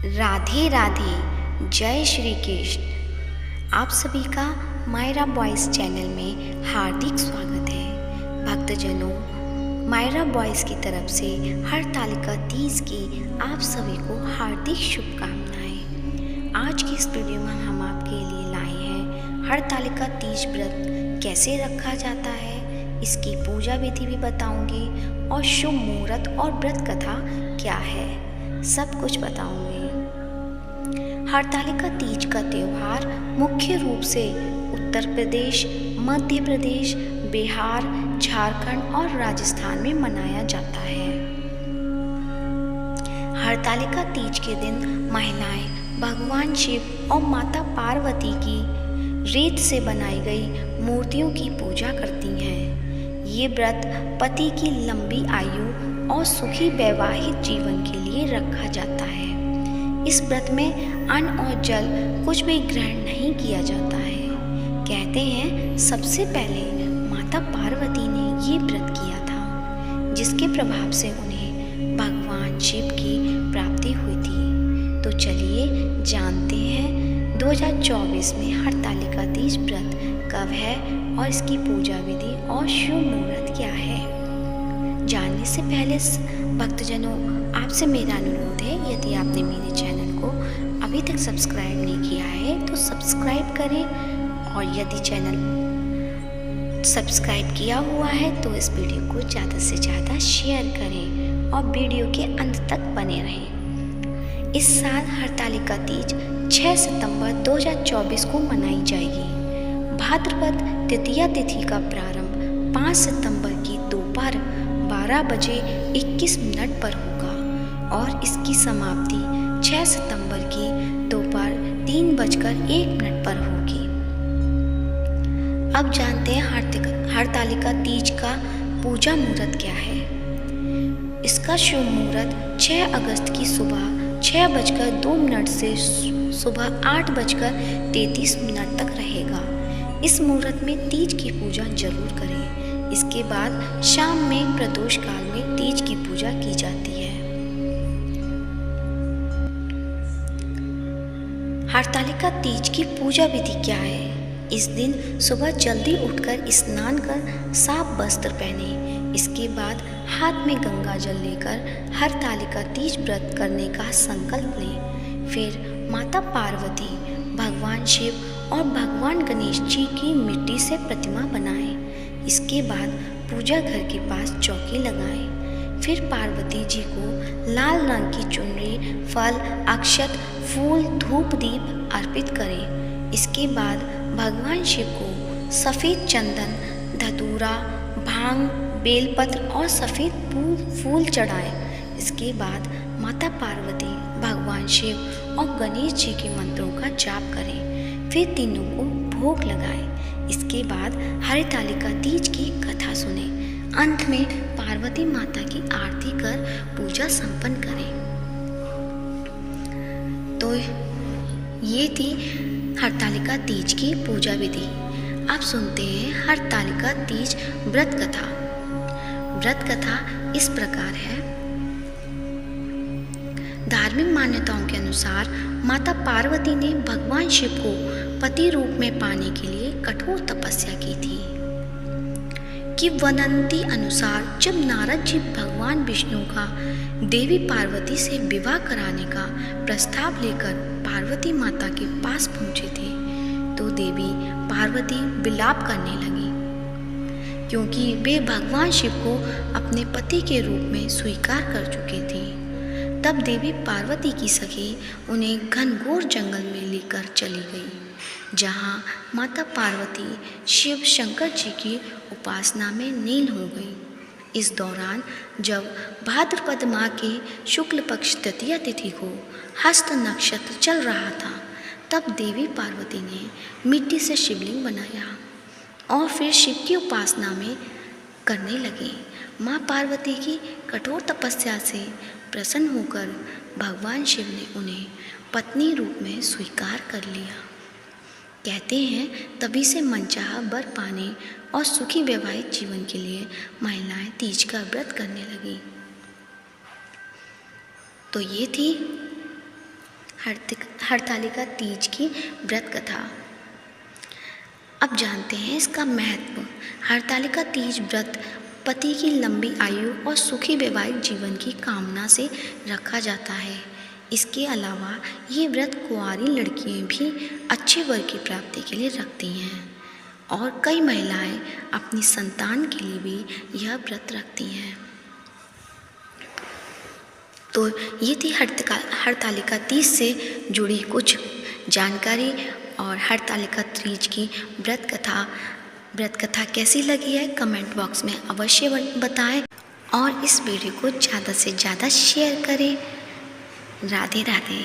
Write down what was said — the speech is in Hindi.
राधे राधे, जय श्री कृष्ण। आप सभी का मायरा बॉयज़ चैनल में हार्दिक स्वागत है। भक्तजनों, मायरा बॉयज़ की तरफ से हरतालिका तीज की आप सभी को हार्दिक शुभकामनाएं। आज की इस वीडियो में हम आपके लिए लाए हैं हरतालिका तीज व्रत कैसे रखा जाता है, इसकी पूजा विधि भी बताऊंगी और शुभ मुहूर्त और व्रत कथा क्या है, सब कुछ बताऊंगी। हरतालिका तीज का त्यौहार मुख्य रूप से उत्तर प्रदेश, मध्य प्रदेश, बिहार, झारखंड और राजस्थान में मनाया जाता है। हरतालिका तीज के दिन महिलाएं भगवान शिव और माता पार्वती की रेत से बनाई गई मूर्तियों की पूजा करती हैं। ये व्रत पति की लंबी आयु और सुखी वैवाहिक जीवन के लिए रखा जाता है। इस व्रत में अन्न और जल कुछ भी ग्रहण नहीं किया जाता है। कहते हैं सबसे पहले माता पार्वती ने ये व्रत किया था, जिसके प्रभाव से उन्हें भगवान शिव की प्राप्ति हुई थी। तो चलिए जानते हैं 2024 में हरतालिका तीज व्रत कब है और इसकी पूजा विधि और शुभ मुहूर्त क्या है। जानने से पहले भक्तजनों, आपसे मेरा अनुरोध है, यदि आपने मेरे चैनल को अभी तक सब्सक्राइब नहीं किया है तो सब्सक्राइब करें, और यदि चैनल सब्सक्राइब किया हुआ है तो इस वीडियो को ज़्यादा से ज़्यादा शेयर करें और वीडियो के अंत तक बने रहें। इस साल हरतालिका तीज 6 सितंबर 2024 को मनाई जाएगी। भाद्रपद तृतीया तिथि का प्रारंभ 5 सितंबर की दोपहर 12 बजे 21 मिनट पर होगा और इसकी समाप्ति 6 सितंबर की दोपहर 3:01 पर होगी। अब जानते हैं हरतालिका तीज का पूजा मुहूर्त क्या है। इसका शुभ मुहूर्त 6 अगस्त की सुबह 6:02 से सुबह 8:33 तक रहेगा। इस मुहूर्त में तीज की पूजा जरूर करें। इसके बाद शाम में प्रदोष काल में तीज की पूजा की जाती है। हरतालिका तीज की पूजा विधि क्या है। इस दिन सुबह जल्दी उठकर स्नान कर साफ वस्त्र पहने। इसके बाद हाथ में गंगा जल लेकर हरतालिका तीज व्रत करने का संकल्प लें। फिर माता पार्वती, भगवान शिव और भगवान गणेश जी की मिट्टी से प्रतिमा बनाएं। इसके बाद पूजा घर के पास चौकी लगाएं। फिर पार्वती जी को लाल रंग की चुनरी, फल, अक्षत, फूल, धूप, दीप अर्पित करें। इसके बाद भगवान शिव को सफ़ेद चंदन, धतूरा, भांग, बेलपत्र और सफ़ेद फूल चढ़ाएं। इसके बाद माता पार्वती, भगवान शिव और गणेश जी के मंत्रों का जाप करें। फिर तीनों को भोग लगाएं। इसके बाद हरतालिका तीज की कथा सुने। अंत में पार्वती माता की आरती कर पूजा संपन्न करें। तो ये थी हरतालिका तीज की पूजा विधि। अब सुनते हैं हरतालिका तीज व्रत कथा। व्रत कथा इस प्रकार है। धार्मिक मान्यताओं के अनुसार माता पार्वती ने भगवान शिव को पति रूप में पाने के लिए कठोर तपस्या की थी। किंवदंती अनुसार जब नारद जी भगवान विष्णु का देवी पार्वती से विवाह कराने का प्रस्ताव लेकर पार्वती माता के पास पहुंचे थे, तो देवी पार्वती विलाप करने लगी, क्योंकि वे भगवान शिव को अपने पति के रूप में स्वीकार कर चुके थे। तब देवी पार्वती की सखी उन्हें घनघोर जंगल में लेकर चली गई, जहाँ माता पार्वती शिव शंकर जी की उपासना में लीन हो गई। इस दौरान जब भाद्रपद माह के शुक्ल पक्ष तृतीया तिथि को हस्त नक्षत्र चल रहा था, तब देवी पार्वती ने मिट्टी से शिवलिंग बनाया और फिर शिव की उपासना में करने लगी। माँ पार्वती की कठोर तपस्या से प्रसन्न होकर भगवान शिव ने उन्हें पत्नी रूप में स्वीकार कर लिया। कहते हैं तभी से मनचाहा वर पाने और सुखी वैवाहिक जीवन के लिए महिलाएं तीज का व्रत करने लगी। तो ये थी हरतालिका तीज की व्रत कथा। अब जानते हैं इसका महत्व। हरतालिका तीज व्रत पति की लंबी आयु और सुखी वैवाहिक जीवन की कामना से रखा जाता है। इसके अलावा ये व्रत कुंवारी लड़कियां भी अच्छे वर की प्राप्ति के लिए रखती हैं और कई महिलाएं अपनी संतान के लिए भी यह व्रत रखती हैं। तो ये थी हरतालिका तीज से जुड़ी कुछ जानकारी और हरतालिका तीज की व्रत कथा कैसी लगी है कमेंट बॉक्स में अवश्य बताएं और इस वीडियो को ज़्यादा से ज़्यादा शेयर करें। राधे राधे।